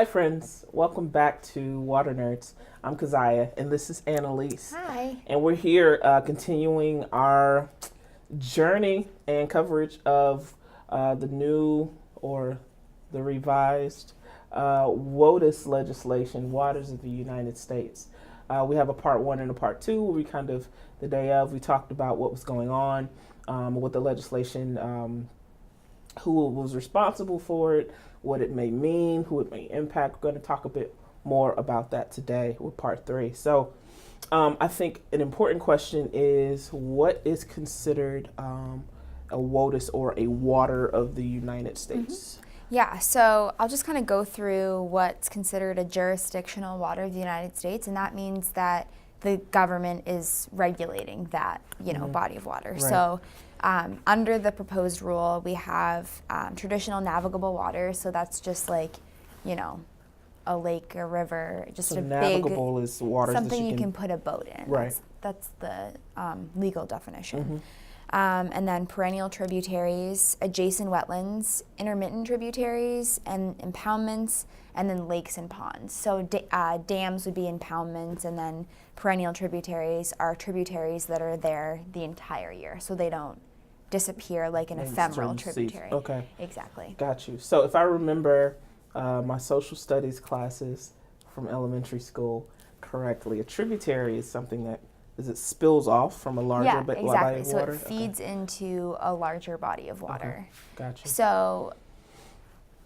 Hi friends, welcome back to Water Nerds. I'm Kezia and this is Analies. Hi. And we're here continuing our journey and coverage of the new or the revised WOTUS legislation, Waters of the United States. We have a part one and a part two where the day of, we talked about what was going on with the legislation, who was responsible for it, what it may mean, who it may impact. We're going to talk a bit more about that today with part three. So I think an important question is, what is considered a WOTUS or a water of the United States? Yeah, so I'll just kind of go through what's considered a jurisdictional water of the United States, and that means that the government is regulating that, body of water. Right. So under the proposed rule, we have traditional navigable water, so that's just like, a lake, a river, just So a navigable big, is waters something that you can put a boat in. Right. That's the legal definition. And then perennial tributaries, adjacent wetlands, intermittent tributaries, and impoundments, and then lakes and ponds. So dams would be impoundments, and then perennial tributaries are tributaries that are there the entire year, so they don't disappear like an ephemeral tributary. Okay. Exactly. Got you. So if I remember my social studies classes from elementary school correctly, a tributary is something that it spills off from a larger body of water? So it feeds into a larger body of water. Okay. Gotcha. So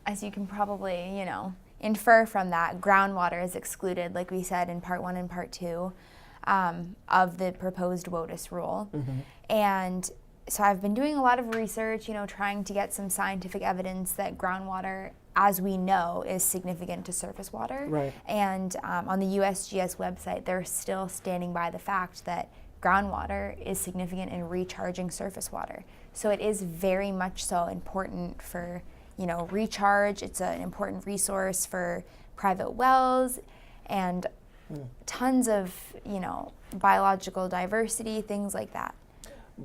as you can probably, infer from that, groundwater is excluded, like we said in part one and part two of the proposed WOTUS rule. And so I've been doing a lot of research, trying to get some scientific evidence that groundwater, as we know, is significant to surface water. Right. And on the USGS website, they're still standing by the fact that groundwater is significant in recharging surface water. So it is very much so important for, recharge. It's an important resource for private wells and tons of, biological diversity, things like that.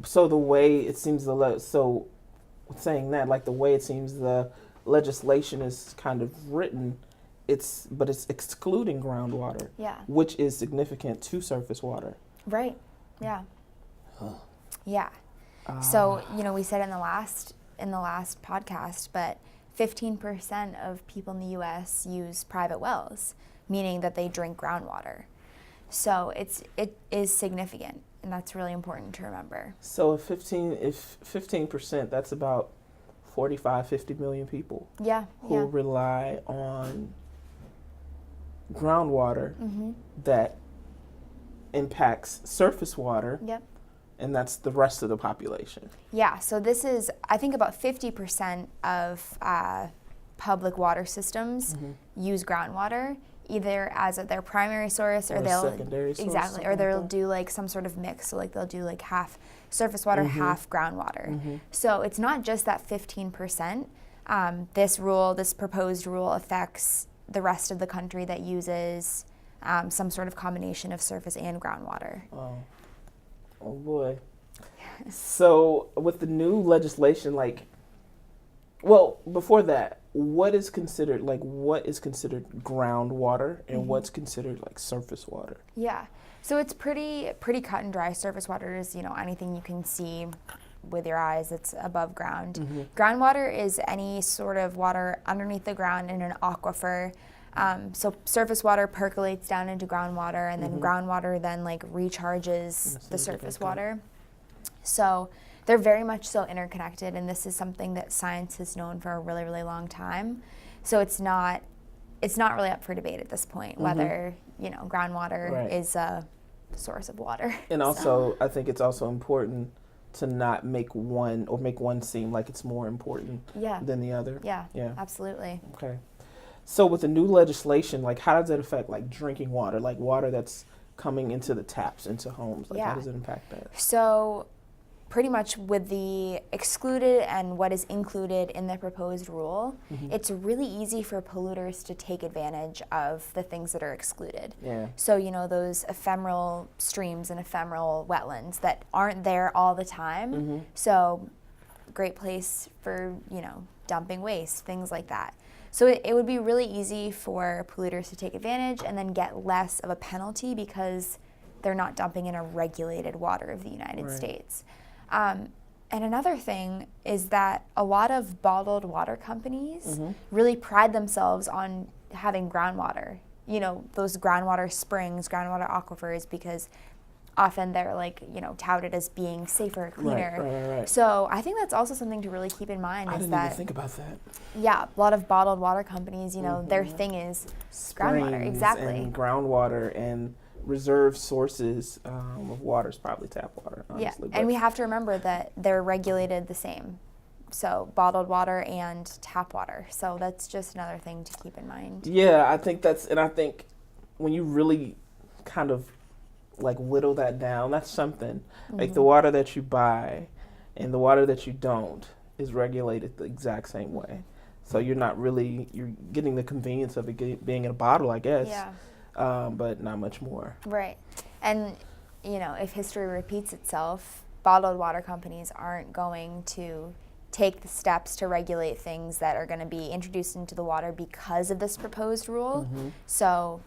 So the way it seems the way it seems the legislation is kind of written, it's excluding groundwater, which is significant to surface water. Right. Yeah. Yeah. So we said in the last podcast, but 15% of people in the U.S. use private wells, meaning that they drink groundwater. So it is significant, and that's really important to remember. So if 15%, that's about 45, 50 million people who rely on groundwater that impacts surface water. Yep. And that's the rest of the population. Yeah, so this is, I think about 50% of public water systems use groundwater, either as their primary source or they'll secondary source, exactly, or they'll do like some sort of mix. So like they'll do like half surface water, half groundwater. So it's not just that 15%. This proposed rule affects the rest of the country that uses some sort of combination of surface and groundwater. Oh boy. So with the new legislation, before that, what is considered groundwater and what's considered like surface water? Yeah. So it's pretty cut and dry. Surface water is, anything you can see with your eyes that's above ground. Groundwater is any sort of water underneath the ground in an aquifer. So surface water percolates down into groundwater, and then groundwater then recharges the surface water. So they're very much so interconnected, and this is something that science has known for a really, really long time. So it's not really up for debate at this point whether groundwater is a source of water. And also, I think it's also important to not make one seem like it's more important than the other. Yeah, absolutely. Okay. So with the new legislation, how does that affect drinking water, water that's coming into the taps, into homes? How does it impact that? So pretty much with the excluded and what is included in the proposed rule, it's really easy for polluters to take advantage of the things that are excluded. Yeah. So, those ephemeral streams and ephemeral wetlands that aren't there all the time. So great place for, dumping waste, things like that. So it would be really easy for polluters to take advantage and then get less of a penalty because they're not dumping in a regulated water of the United States. And another thing is that a lot of bottled water companies really pride themselves on having groundwater, those groundwater springs, groundwater aquifers, because often they're touted as being safer, cleaner. Right. So I think that's also something to really keep in mind. I didn't even think about that. Yeah, a lot of bottled water companies, their thing is groundwater. Exactly. And groundwater and reserve sources of water is probably tap water, honestly. Yeah, and we have to remember that they're regulated the same. So bottled water and tap water. So that's just another thing to keep in mind. Yeah, I think when you really kind of whittle that down, that's something. Like the water that you buy and the water that you don't is regulated the exact same way. So you're getting the convenience of it being in a bottle, I guess. Yeah. But not much more. Right. And, if history repeats itself, bottled water companies aren't going to take the steps to regulate things that are going to be introduced into the water because of this proposed rule. So,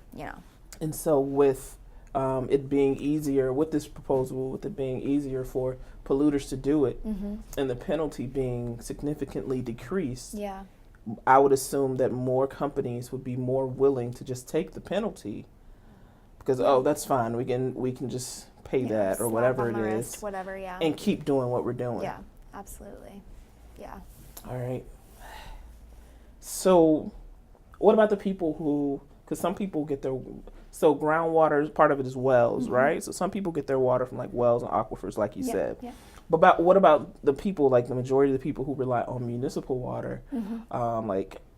And so with it being easier, with this proposal, with it being easier for polluters to do it, and the penalty being significantly decreased, I would assume that more companies would be more willing to just take the penalty because that's fine. We can just pay that or whatever it is, whatever, and keep doing what we're doing. Yeah, absolutely. Yeah. All right. So, what about the people who? Because some people get their groundwater, part of it is wells, right? So some people get their water from wells and aquifers, like you said. Yeah. But what about the people, the majority of the people who rely on municipal water?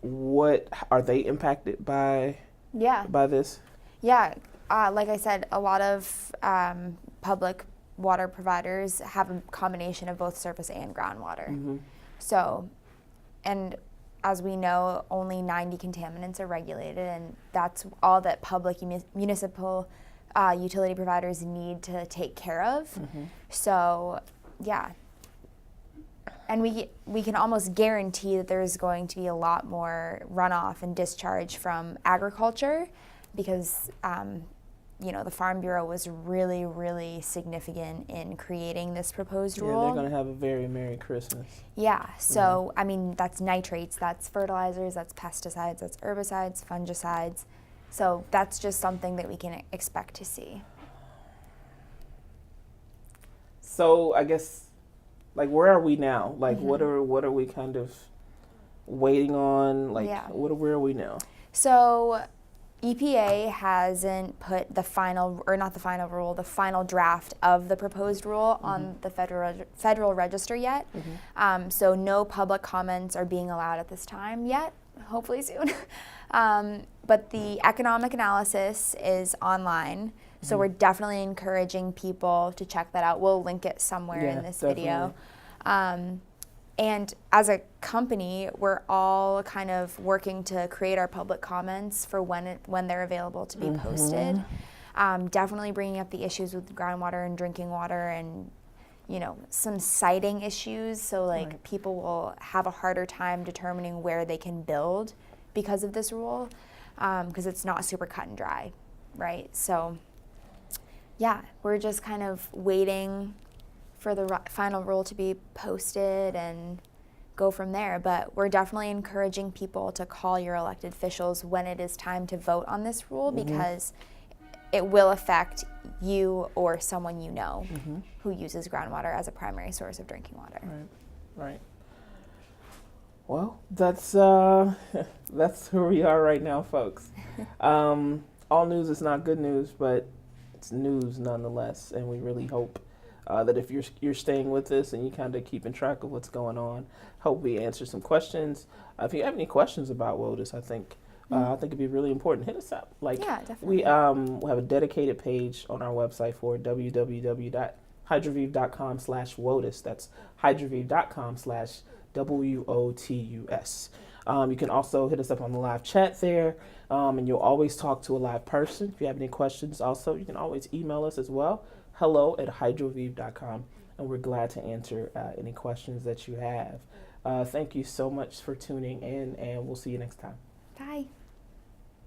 What are they impacted by? By this? Yeah, like I said, a lot of public water providers have a combination of both surface and groundwater. So, and as we know, only 90 contaminants are regulated, and that's all that public municipal utility providers need to take care of. So, yeah. And we can almost guarantee that there's going to be a lot more runoff and discharge from agriculture because, the Farm Bureau was really, really significant in creating this proposed rule. Yeah, they're going to have a very Merry Christmas. Yeah, so, that's nitrates, that's fertilizers, that's pesticides, that's herbicides, fungicides. So that's just something that we can expect to see. So I guess, where are we now? What are we kind of waiting on? Where are we now? So EPA hasn't put the final draft of the proposed rule on the Federal Register yet. So no public comments are being allowed at this time yet, hopefully soon. But the economic analysis is online. So we're definitely encouraging people to check that out. We'll link it somewhere in this video. And as a company, we're all kind of working to create our public comments for when they're available to be posted. Definitely bringing up the issues with groundwater and drinking water and, some siting issues. So people will have a harder time determining where they can build because of this rule, because it's not super cut and dry, right? So yeah, we're just kind of waiting for the final rule to be posted and go from there. But we're definitely encouraging people to call your elected officials when it is time to vote on this rule because it will affect you or someone you know who uses groundwater as a primary source of drinking water. Right. Well, that's where we are right now, folks. All news is not good news, but it's news nonetheless, and we really hope that if you're staying with us and you kind of keeping track of what's going on, hope we answer some questions. If you have any questions about WOTUS, I think it'd be really important. Hit us up. Yeah, definitely. We have a dedicated page on our website for www.hydroviv.com/WOTUS. That's hydroviv.com/WOTUS. You can also hit us up on the live chat there, and you'll always talk to a live person. If you have any questions, also, you can always email us as well, hello@hydroviv.com. and we're glad to answer any questions that you have. Thank you so much for tuning in, and we'll see you next time. Bye.